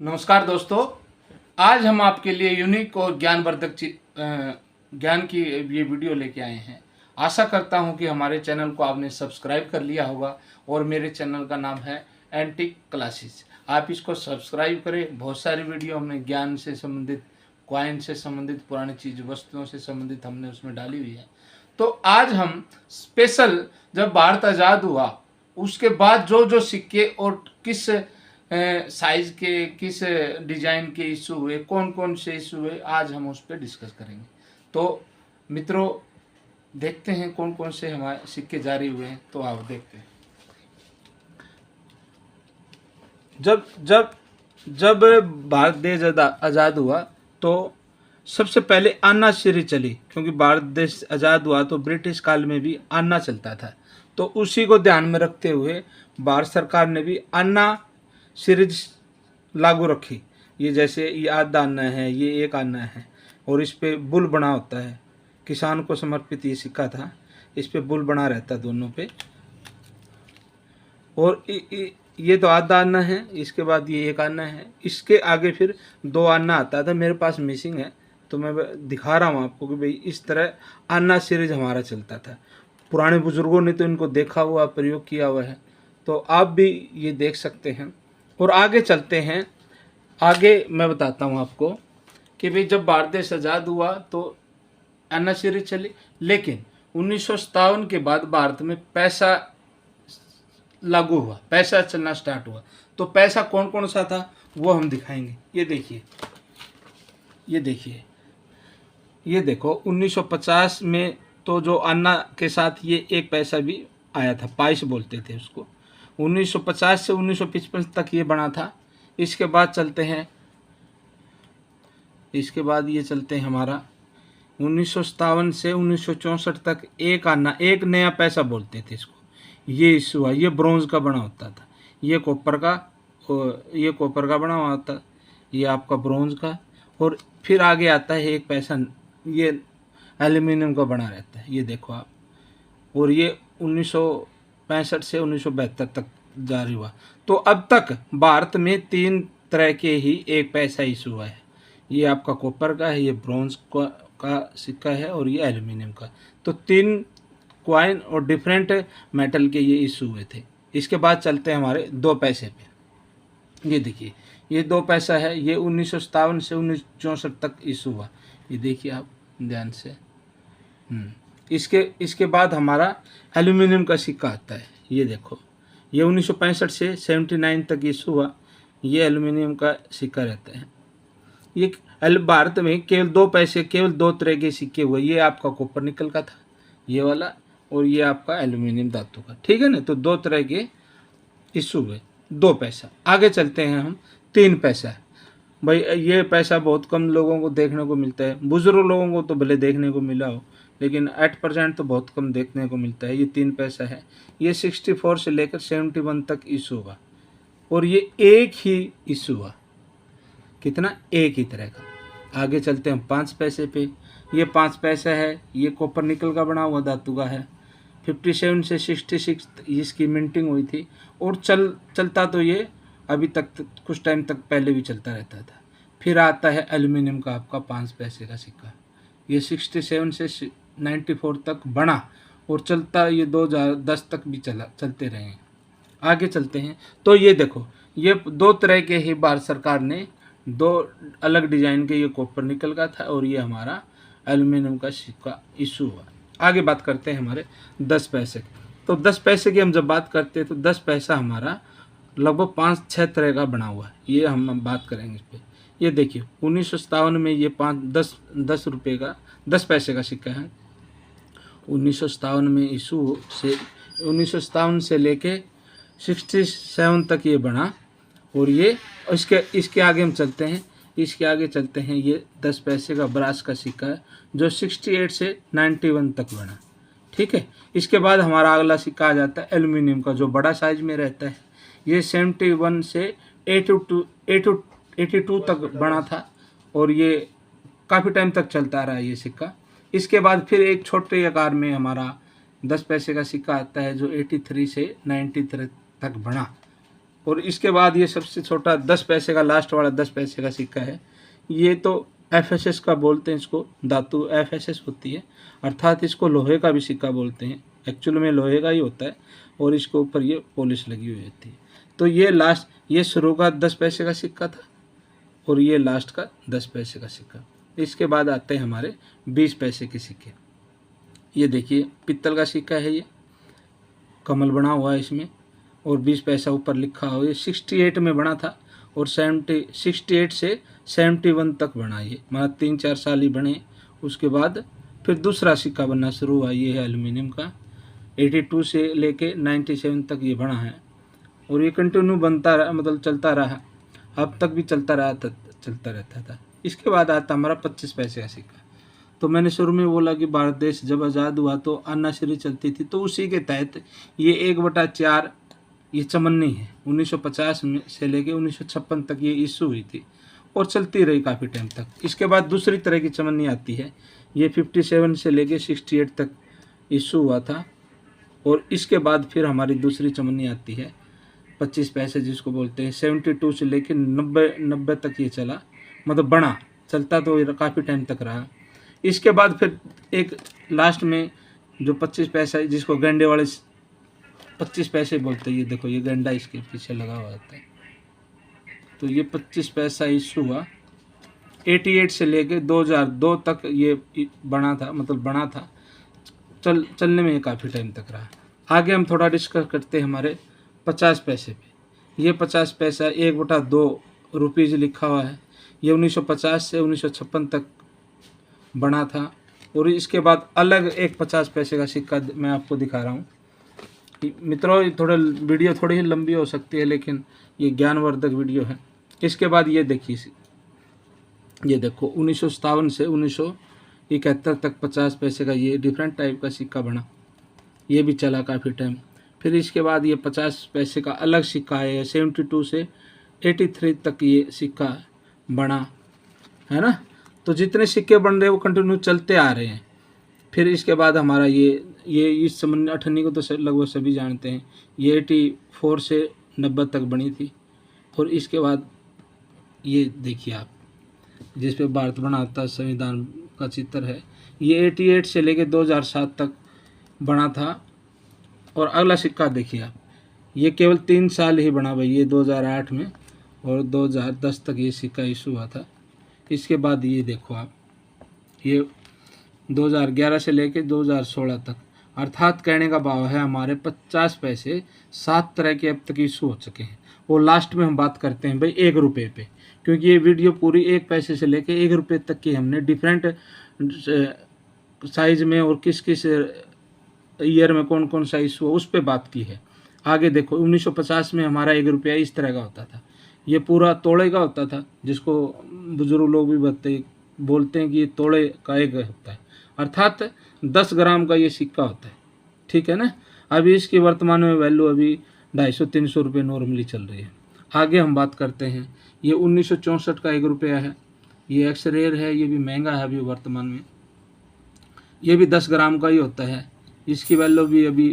नमस्कार दोस्तों, आज हम आपके लिए यूनिक और ज्ञानवर्धक ज्ञान की ये वीडियो लेके आए हैं। आशा करता हूं कि हमारे चैनल को आपने सब्सक्राइब कर लिया होगा और मेरे चैनल का नाम है एंटिक क्लासेस। आप इसको सब्सक्राइब करें। बहुत सारी वीडियो हमने ज्ञान से संबंधित, कॉइन से संबंधित, पुरानी चीज़ वस्तुओं से संबंधित हमने उसमें डाली हुई है। तो आज हम स्पेशल, जब भारत आज़ाद हुआ उसके बाद जो जो सिक्के और किस साइज के, किस डिजाइन के इशू हुए, कौन कौन से इशू हुए, आज हम उस पर डिस्कस करेंगे। तो मित्रों, देखते हैं कौन कौन से हमारे सिक्के जारी हुए हैं। तो आप देखते हैं। जब जब जब भारत देश आज़ाद हुआ तो सबसे आना अन्नाश्री चली, क्योंकि भारत देश आज़ाद हुआ तो ब्रिटिश काल में भी अन्ना चलता था। तो उसी को ध्यान में रखते हुए भारत सरकार ने भी अन्ना सीरीज लागू रखी। ये जैसे ये आधा अन्ना है, ये एक अन्ना है और इस पे बुल बना होता है। किसान को समर्पित ये सिक्का था, इस पे बुल बना रहता दोनों पे। और ये तो आधा अन्ना है, इसके बाद ये एक अन्ना है, इसके आगे फिर दो अन्ना आता था। मेरे पास मिसिंग है तो मैं दिखा रहा हूँ आपको कि भाई इस तरह अन्ना सीरीज हमारा चलता था। पुराने बुजुर्गों ने तो इनको देखा हुआ, प्रयोग किया हुआ है, तो आप भी ये देख सकते हैं। और आगे चलते हैं। आगे मैं बताता हूँ आपको कि भाई जब भारत देश आज़ाद हुआ तो अन्ना सीरीज चली, लेकिन 1957 के बाद भारत में पैसा लागू हुआ, पैसा चलना स्टार्ट हुआ। तो पैसा कौन कौन सा था वो हम दिखाएंगे। ये देखिए, ये देखो 1950 में तो जो अन्ना के साथ ये एक पैसा भी आया था, पाइस बोलते थे उसको। 1950 से 1955 तक ये बना था। इसके बाद चलते हैं, ये चलते हैं हमारा 1957 से 1964 तक एक अन्ना, एक नया पैसा बोलते थे इसको। ये इशू हुआ, ये ब्रोंज का बना होता था, ये कॉपर का बना हुआ होता, ये आपका ब्रोंज का। और फिर आगे आता है एक पैसा, ये एल्यूमिनियम का बना रहता है, ये देखो आप। और ये 1965 से 1972 तक जारी हुआ। तो अब तक भारत में 3 तरह के ही एक पैसा इशू हुआ है। ये आपका कॉपर का है, ये ब्रोंज का सिक्का है और ये एल्यूमिनियम का। तो 3 कॉइन और डिफरेंट मेटल के ये इशू हुए थे। इसके बाद चलते हैं हमारे 2 पैसे पे। ये देखिए, ये 2 पैसा है, ये 1957 से 1964 तक इशू हुआ। ये देखिए आप ध्यान से। इसके बाद हमारा एल्यूमिनियम का सिक्का आता है। ये देखो, ये 1965 से 79 तक इशू हुआ। ये एल्यूमिनियम का सिक्का रहता है। ये भारत में केवल 2 पैसे, केवल 2 तरह के सिक्के हुए। ये आपका कॉपर निकल का था, ये वाला, और ये आपका एल्यूमिनियम धातु का। ठीक है ना। तो 2 तरह के इशू हुए, 2 पैसा। आगे चलते हैं हम 3 पैसा। भाई ये पैसा बहुत कम लोगों को देखने को मिलता है। बुजुर्ग लोगों को तो भले देखने को मिला हो, लेकिन 8% तो बहुत कम देखने को मिलता है। ये 3 पैसा है। ये 64 से लेकर 71 तक इशू हुआ और ये एक ही इशू हुआ। कितना? एक ही तरह का। आगे चलते हैं 5 पैसे पे। ये 5 पैसा है, ये कॉपर निकल का बना हुआ धातु का है। 57 से 66 इसकी मिंटिंग हुई थी और चलता तो ये अभी तक कुछ टाइम तक पहले भी चलता रहता था। फिर आता है एल्यूमिनियम का आपका 5 पैसे का सिक्का। ये 67 से 94 तक बना और चलता ये 2010 तक भी चलते रहे हैं। आगे चलते हैं तो ये देखो, ये 2 तरह के ही भारत सरकार ने 2 अलग डिजाइन के, ये कॉपर निकल का था और ये हमारा एल्यूमिनियम का सिक्का इशू हुआ। आगे बात करते हैं हमारे 10 पैसे की। तो 10 पैसे की हम जब बात करते हैं तो 10 पैसा हमारा लगभग 5-6 तरह का बना हुआ है। ये हम बात करेंगे इस पर। ये देखिए 1957 में ये 10 रुपये का 10 पैसे का सिक्का है। 1957 में इशू से 1957 से लेके 67 तक ये बना। और ये इसके आगे हम चलते हैं, ये 10 पैसे का ब्रास का सिक्का है जो 68 से 91 तक बना। ठीक है। इसके बाद हमारा अगला सिक्का आ जाता है एल्यूमिनियम का, जो बड़ा साइज में रहता है। ये 71 से 82 तक बना था और ये काफ़ी टाइम तक चलता रहा ये सिक्का। इसके बाद फिर एक छोटे आकार में हमारा 10 पैसे का सिक्का आता है जो 83 से 93 तक बना। और इसके बाद ये सबसे छोटा 10 पैसे का लास्ट वाला 10 पैसे का सिक्का है। ये तो FSS का बोलते हैं, इसको धातु FSS होती है, अर्थात इसको लोहे का भी सिक्का बोलते हैं। एक्चुअल में लोहे का ही होता है और इसके ऊपर ये पॉलिश लगी हुई होती है। तो ये लास्ट, ये शुरू का 10 पैसे का सिक्का था और ये लास्ट का 10 पैसे का सिक्का। इसके बाद आते हैं हमारे 20 पैसे के सिक्के। ये देखिए पित्तल का सिक्का है, ये कमल बना हुआ है इसमें और 20 पैसा ऊपर लिखा हुआ। ये 68 में बना था और 68 से 71 तक बना, ये मतलब 3-4 साल ही बने। उसके बाद फिर दूसरा सिक्का बनना शुरू हुआ, ये है एल्युमिनियम का। 82 से लेके 97 तक ये बना है और ये कंटिन्यू बनता रहा, मतलब चलता रहा, अब तक भी चलता रहा था, चलता रहता था। इसके बाद आता हमारा 25 पैसे का सिक्का। तो मैंने शुरू में बोला कि भारत देश जब आज़ाद हुआ तो अन्नाश्री चलती थी, तो उसी के तहत ये 1/4 ये चमन्नी है। 1950 में से लेके 1956 तक ये इशू हुई थी और चलती रही काफ़ी टाइम तक। इसके बाद दूसरी तरह की चमन्नी आती है, ये 57 से लेके 68 तक इशू हुआ था और इसके बाद फिर हमारी दूसरी चमन्नी आती है 25 पैसे जिसको बोलते हैं। 72 से लेके 90 तक ये चला, मतलब बना, चलता तो काफ़ी टाइम तक रहा। इसके बाद फिर एक लास्ट में जो 25 पैसा है जिसको गेंडे वाले 25 पैसे बोलते हैं, ये देखो ये गेंडा इसके पीछे लगा हुआ होता है। तो ये 25 पैसा इशू हुआ 88 से लेके 2002 तक ये बना था, मतलब बना था, चलने में काफ़ी टाइम तक रहा। आगे हम थोड़ा डिस्कस करते हैं हमारे 50 पैसे पे। ये 50 पैसा 1/2 रुपीज़ लिखा हुआ है। ये 1950 से 1956 तक बना था और इसके बाद अलग एक 50 पैसे का सिक्का मैं आपको दिखा रहा हूँ। मित्रों थोड़ा वीडियो थोड़ी ही लंबी हो सकती है लेकिन ये ज्ञानवर्धक वीडियो है। इसके बाद ये देखिए, ये देखो 1957 से 1971 तक 50 पैसे का ये डिफरेंट टाइप का सिक्का बना, ये भी चला काफ़ी टाइम। फिर इसके बाद ये 50 पैसे का अलग सिक्का है, 72 से 83 तक ये सिक्का बना है ना। तो जितने सिक्के बन रहे हैं वो कंटिन्यू चलते आ रहे हैं। फिर इसके बाद हमारा ये इस चमन्नी अठन्नी को तो लगभग सभी जानते हैं, ये 84 से 90 तक बनी थी। और इसके बाद ये देखिए आप, जिस पे भारत बनाता संविधान का चित्र है, ये 88 से लेके 2007 तक बना था। और अगला सिक्का देखिए आप, ये केवल 3 साल ही बना भाई, ये 2008 में और 2010 तक ये सिक्का इशू हुआ था। इसके बाद ये देखो आप, ये 2011 से लेके 2016 तक, अर्थात कहने का भाव है हमारे 50 पैसे 7 तरह के अब तक इशू हो चुके हैं। और लास्ट में हम बात करते हैं भाई 1 रुपये पे, क्योंकि ये वीडियो पूरी 1 पैसे से लेके 1 रुपये तक की हमने डिफरेंट साइज में और किस किस ईयर में कौन कौन सा इशू हो उस पर बात की है। आगे देखो 1950 में हमारा 1 रुपया इस तरह का होता था, ये पूरा तोड़े का होता था, जिसको बुजुर्ग लोग भी बोलते हैं कि ये तोड़े का एक होता है, अर्थात 10 ग्राम का ये सिक्का होता है, ठीक है ना। अभी इसकी वर्तमान में वैल्यू अभी 250-300 रुपये नॉर्मली चल रही है। आगे हम बात करते हैं, ये 1964 का 1 रुपया है, ये एक्स रेयर है, ये भी महंगा है अभी वर्तमान में, ये भी 10 ग्राम का ही होता है। इसकी वैल्यू भी अभी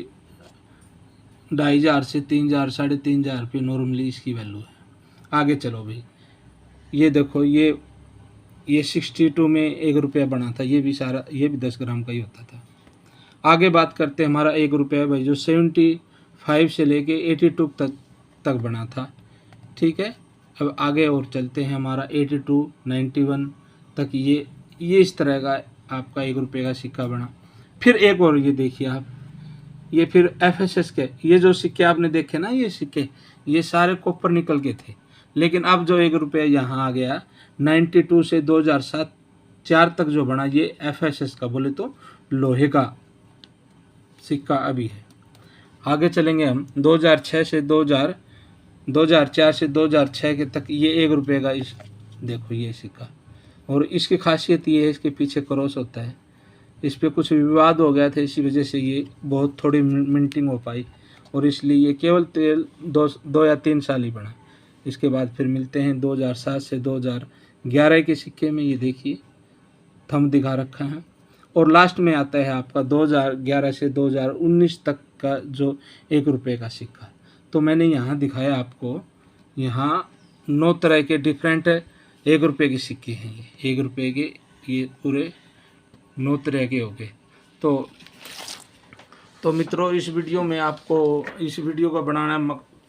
2500 से 3000 3,500 रुपये नॉर्मली इसकी वैल्यू है। आगे चलो भाई, ये देखो ये 62 में 1 रुपया बना था, ये भी सारा, ये भी 10 ग्राम का ही होता था। आगे बात करते हैं हमारा 1 रुपया भाई, जो 75 से लेके 82 तक बना था, ठीक है। अब आगे और चलते हैं, हमारा 82, 91 तक ये इस तरह का आपका 1 रुपये का सिक्का बना। फिर एक और ये देखिए आप, ये फिर FSS के ये जो सिक्के आपने देखे ना, ये सिक्के ये सारे कॉपर निकल के थे, लेकिन अब जो 1 रुपया यहाँ आ गया 92 से 2007-4 तक जो बना, ये FSS का बोले तो लोहे का सिक्का अभी है। आगे चलेंगे हम 2004 से 2006 के तक, ये 1 रुपये का इस देखो ये सिक्का, और इसकी खासियत ये है इसके पीछे क्रॉस होता है। इस पर कुछ विवाद हो गया था, इसी वजह से ये बहुत थोड़ी मिंटिंग हो पाई और इसलिए ये केवल 2 या 3 साल ही बना। इसके बाद फिर मिलते हैं 2007 से 2011 के सिक्के में, ये देखिए थंब दिखा रखा है। और लास्ट में आता है आपका 2011 से 2019 तक का जो 1 रुपये का सिक्का। तो मैंने यहाँ दिखाया आपको, यहाँ 9 तरह के डिफरेंट 1 रुपये के सिक्के हैं। ये 1 रुपये के ये पूरे 9 तरह के हो गए। तो मित्रों, इस वीडियो में आपको इस वीडियो का बनाना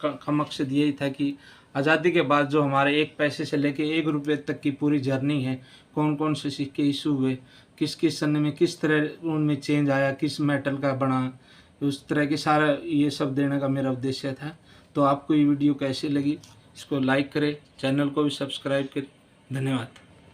का मकसद यही था कि आज़ादी के बाद जो हमारे 1 पैसे से लेके 1 रुपये तक की पूरी जर्नी है, कौन कौन से सिक्के इशू हुए, किस किस सन में किस तरह उनमें चेंज आया, किस मेटल का बना, उस तरह के सारा ये सब देने का मेरा उद्देश्य था। तो आपको ये वीडियो कैसी लगी, इसको लाइक करें, चैनल को भी सब्सक्राइब करें। धन्यवाद।